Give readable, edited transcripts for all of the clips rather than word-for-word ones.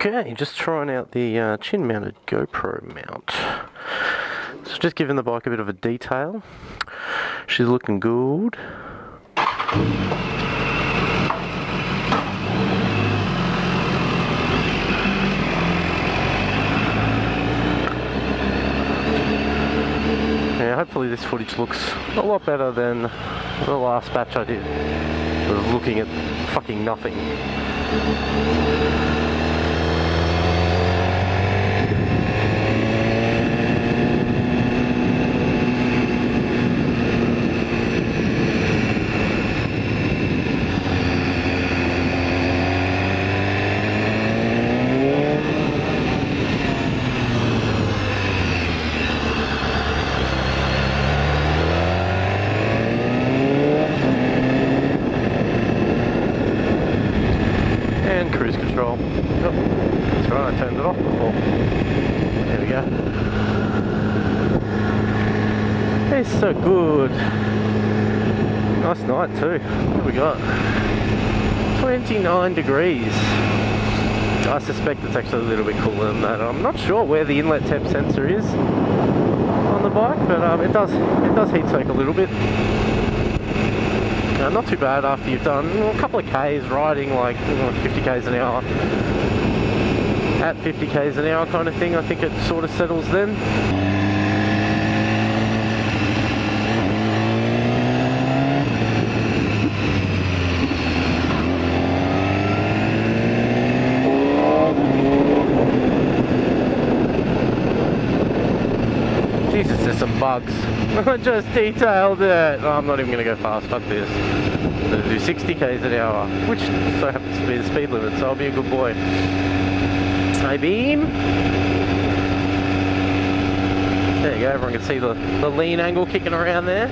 Okay, just trying out the chin-mounted GoPro mount. So just giving the bike a bit of a detail. She's looking good. Yeah, hopefully this footage looks a lot better than the last batch I did. I was looking at fucking nothing. And cruise control. Oh, that's right, I turned it off before. There we go. It's so good. Nice night too. What have we got? 29 degrees. I suspect it's actually a little bit cooler than that. I'm not sure where the inlet temp sensor is on the bike, but it does heat soak a little bit. Not too bad after you've done a couple of Ks riding like 50 Ks an hour. At 50 Ks an hour kind of thing, I think it sort of settles then. Jesus, there's some bugs. I just detailed it. Oh, I'm not even going to go fast, fuck this. I'm going to do 60 Ks an hour, which so happens to be the speed limit, so I'll be a good boy. Hey beam. There you go, everyone can see the lean angle kicking around there.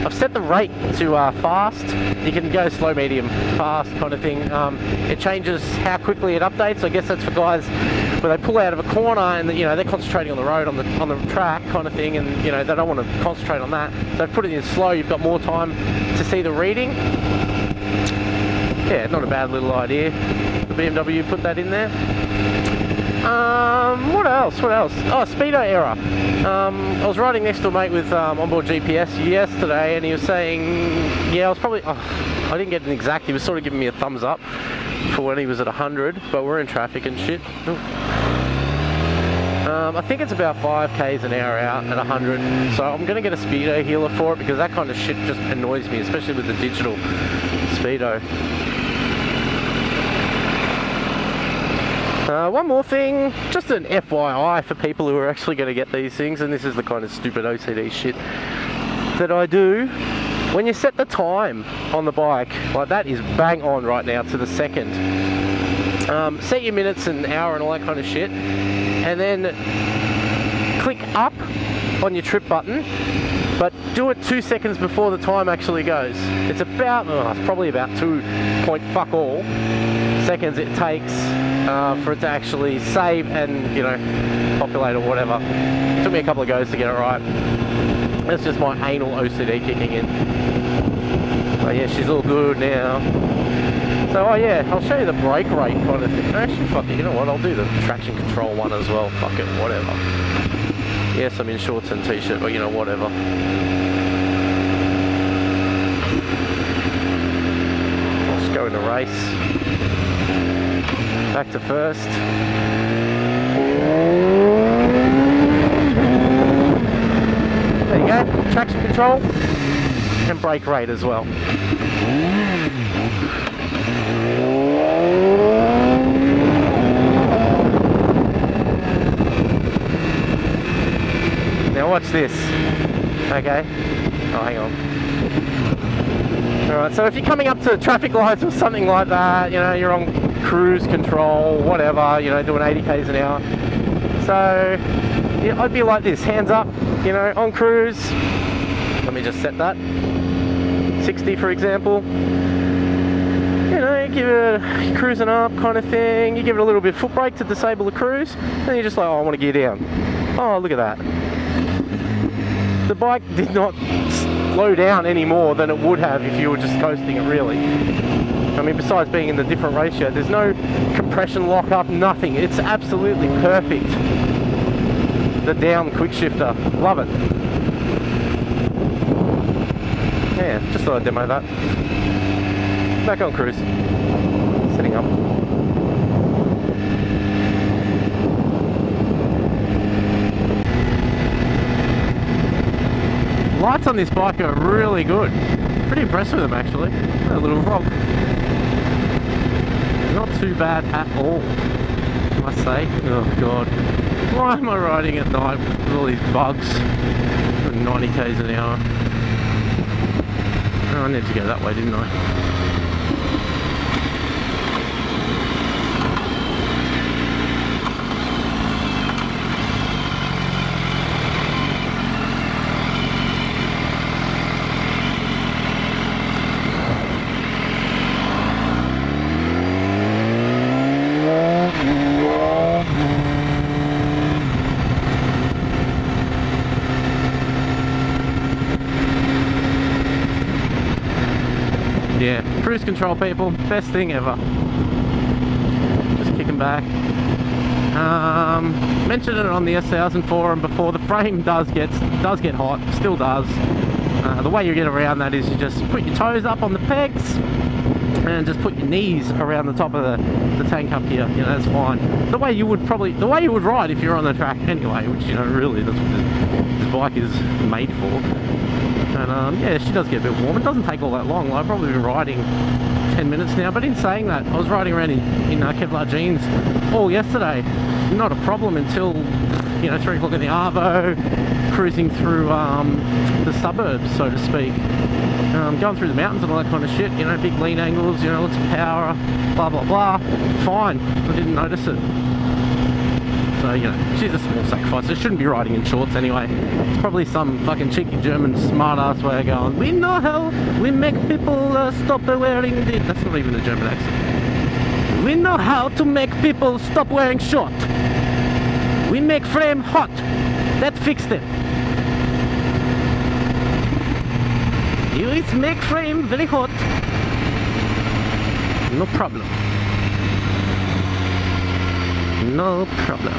I've set the rate to fast. You can go slow, medium, fast kind of thing. It changes how quickly it updates. I guess that's for guys where they pull out of a corner and they're concentrating on the road, on the track kind of thing, and they don't want to concentrate on that. So I've put it in slow. You've got more time to see the reading. Yeah, not a bad little idea. The BMW put that in there. What else? Oh, speedo error. I was riding next to a mate with onboard GPS yesterday, and he was saying, yeah, I was probably, I didn't get an exact, he was sort of giving me a thumbs up for when he was at 100, but we're in traffic and shit. I think it's about 5 Ks an hour out at 100, so I'm going to get a speedo healer for it, because that kind of shit just annoys me, especially with the digital speedo. One more thing, just an FYI for people who are actually going to get these things, and this is the kind of stupid OCD shit that I do. When you set the time on the bike, like that is bang on right now to the second. Set your minutes and hour and all that kind of shit, and then click up on your trip button, but do it 2 seconds before the time actually goes. It's about, it's probably about 2 point fuck all seconds it takes for it to actually save and populate or whatever. It took me a couple of goes to get it right. That's just my anal OCD kicking in. Oh yeah, she's all good now. So oh yeah, I'll show you the brake rate kind of thing. Actually, fuck it, you know what? I'll do the traction control one as well. Fuck it, whatever. Yes, I'm in shorts and t-shirt, but whatever. Let's go in the race. Back to first. There you go, traction control and brake rate as well. Now watch this. Okay. Oh, hang on. Alright, so if you're coming up to traffic lights or something like that, you're on cruise control, whatever, doing 80 Ks an hour. So, yeah, I'd be like this, hands up, on cruise. Let me just set that. 60 for example. Give it a cruising up kind of thing. You give it a little bit of foot brake to disable the cruise. Then you're just like, oh, I want to gear down. Oh, look at that. The bike did not slow down any more than it would have if you were just coasting it, really. I mean, besides being in the different ratio, there's no compression lock up, nothing. It's absolutely perfect. The down quick shifter, love it. Yeah, just thought I'd demo that. Back on cruise, setting up. Lights on this bike are really good. Pretty impressed with them actually. A little rock. Not too bad at all, I must say. Oh god. Why am I riding at night with all these bugs at 90 k's an hour? Oh, I needed to go that way, didn't I? Yeah, cruise control people, best thing ever. Just kicking back. Mentioned it on the S1000 forum before, the frame does get hot, still does. The way you get around that is you just put your toes up on the pegs and just put your knees around the top of the tank up here, you know, that's fine. The way you would ride if you're on the track anyway, which, you know, really that's what this bike is made for. And yeah, she does get a bit warm. It doesn't take all that long. I've probably been riding 10 minutes now, but in saying that, I was riding around in Kevlar jeans all yesterday. Not a problem until, you know, 3 o'clock in the Arvo, cruising through the suburbs, so to speak. Going through the mountains and all that kind of shit, you know, big lean angles, you know, lots of power, blah blah blah. Fine, I didn't notice it. So, you know, she's a small sacrifice. I shouldn't be riding in shorts anyway. It's probably some fucking cheeky German smart-ass way of going, we know how we make people stop wearing the... That's not even a German accent. We know how to make people stop wearing short. We make frame hot. That fixed it. You make frame very hot. No problem. No problem.